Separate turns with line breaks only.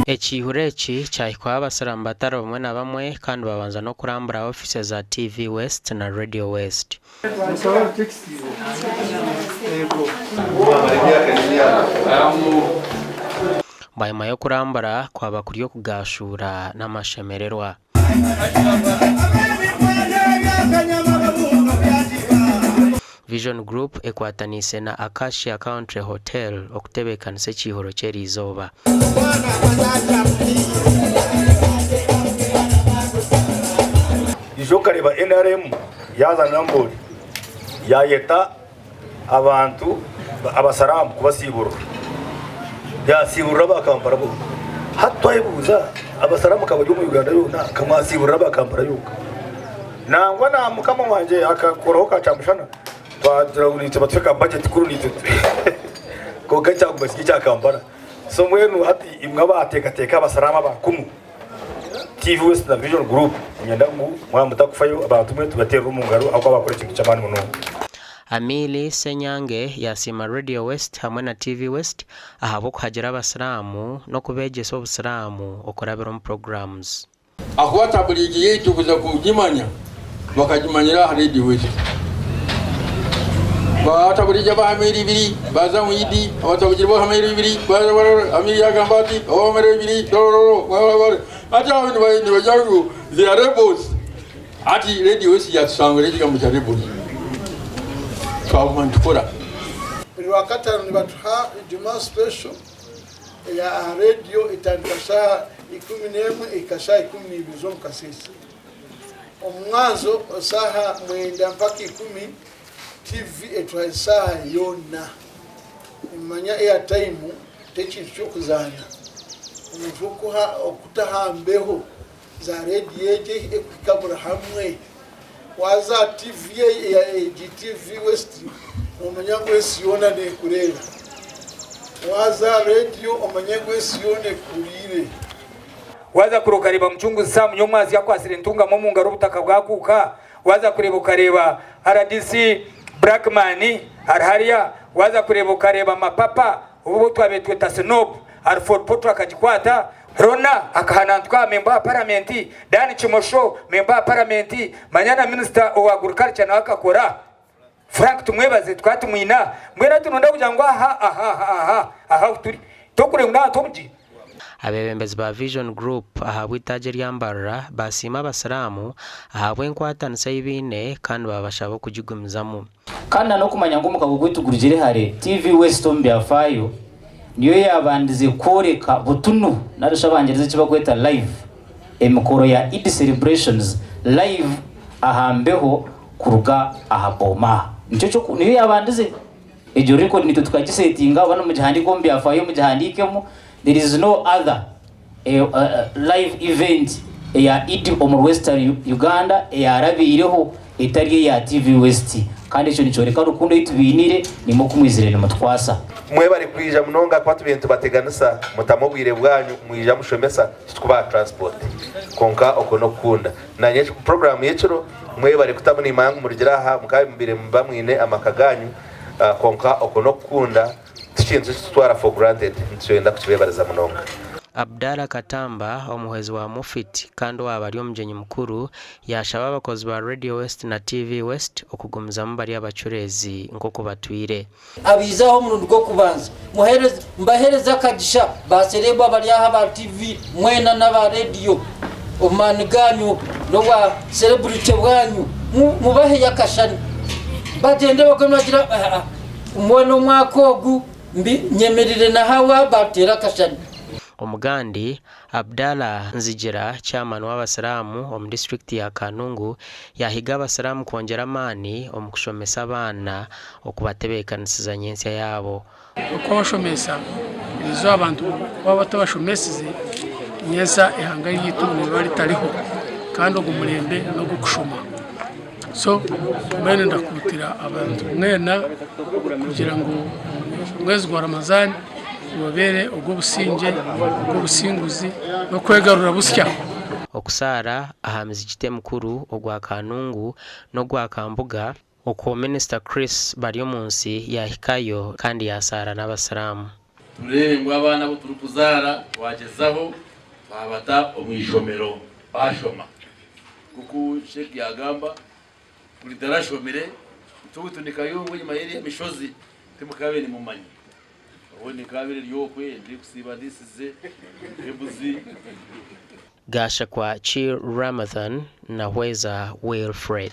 Ekihure eki cyahikwa abasiramu batari bamwe na bamwe kandi babanza no kurambura office za TV West na Radio West. Bayima yo kurambura kwaba kuriyo kugashura n'amashemererwa. Vision Group ekwatanise na Acacia Country Hotel okutebekanisa ekihoro ky'eriizooba.
Ijo kareba NRM yazana mbori yayeta abantu abasaramu kubasibura yasibura bakampara bo hatwayibuza abasaramu kabajyo mu Uganda yona kamwasibura bakampara yuka nangwa na mukama wanje akakoroho kacamushana twadragunitse batweka budget kuri nitwe ko gacha kubasiki cyakampara so mwenu ati imwe bateka abasaramu abakumu TV West na Vision Group nyendangu mwamutakufyo abantu mwe tubatera umungaro ako abakora ikintu cy'abandi muno.
Amili Senyange yasima Radio West hamwe na TV West ahabo kuhagera abasiramu no kubegesa obusiramu okorabira mu programs.
Akwata buligi yetu kuza kujimanya bakajimanyira Radio West. Batabulija bahamiri bibiri baza mwidi abatabulija bahamiri bibiri baza amiri yagambati omere bibiri dororo ati abantu bayindi bajangu they are rebels ati Radio West yasangwe mu rebels twabumandikora
wakati ni batuha Ijumaa special ya radio itandikasha 11 ikasha 10 bizo mukasisi omwanzo saha mwenda mpaka 10 TV etwaisa yona imanya airtime techicho kuzana umufukuha okutahambeho za radio ekikabura hamwe waza TV ya GTV West omanyango esiyona ne kureba waza radio omanyango esiyone kurire
waza kurukariba mchungu saa mnyomwazi yako asirentunga mu ngaro butaka bwakuka waza kureba ukareba RDC Blackman Arharia waza kureba ukareba mapapa ubu twabetwe Tasnob Alford Potro akajikwata Rona akahanantwa member wa parliament Dani Chimosho member wa parliament Manyana minister wa agriculture na akakora Frank tumwebaze twatumwina mwera tunonda kujangwa aha turi tokure ngana tomji.
Abebembezi ba Vision Group ahabwe itaje ryambarra basima abasiramu ahabwe nkwatanisa y'ibine kandi babashabo kujigumizamu
kandi no kumanya ngo mukabo gwitugurigire hare TV West Mbyafayo niyo yabandize koreka butunu narusha bangereze kibakweta live emikoro ya Eid celebrations live ahambeho kuruga ahaboma nico niyo yabandize ejo record nito tukagisetinga bana mu gihandiko Mbyafayo mu gihandikemo. There is no other live event ya Eid Omur Western Uganda yarabireho itari ya TV West kandi cyo nicoreka rukundo yitubinire nimo kumwizirene mutwasa
mwe bari kwija munonga kwatu bintu bateganisa mutamubwire bwanyu mwija mushomesa tukuba transport konka okono kunda nanye program yecuro mwe bari kutabona imangu murigiraha mukabimbire mbamwine amakaganyu konka okono kunda tukinze twara for granted ntwenda kukibebariza munonga.
Abdala Katamba omuhezi wa Mufit kandi wabali omjenyi mukuru yashaba abakozi ba Radio West na TV West okugumiza mbali abachurezi nkoko batwire
abizaho mu rugo kubanza muhereza mbahereza kagisha basereba bali aha ba TV mwena na ba radio omaniganyu no wa celebrity bwanyu mubahe yakashani bagende bakomagira umwana mwakogu mbi nyemerire na hawa batera kashani.
Omugandi Abdala Nzijira chairman w'abasiramu omu district ya Kanungu yahiga abasiramu kongera amani omukushomesa abana okubatebekanisiza nyensi yabo
okubashomesa izo abantu baba batabashomesize nyensa ehanga yitumwe bari tariho kandi ogumulembe no gukushoma so bene ndakutira abantu mwena kugira ngo mwezi gwa Ramazani ubabere ubwo businge ubwo businguzi no kwegarura busya
okusara ahamiza ikite mukuru ogwa Kanungu no gwa Kambuga oko Minister Chris bari munsi yahikayo kandi yasara n'abasiramu
turebe ngo abana bo turukuzara wagezaho babata omwishomero bashoma kuko sheki yagamba kuri darashomere tugutunika yungu nyuma yeri mishozi timukabeni mumanyi woni kabiri lyokwe ndi kusiba disize ebuzi
Gasha kwa Chi Ramadhan na Weza Wilfred.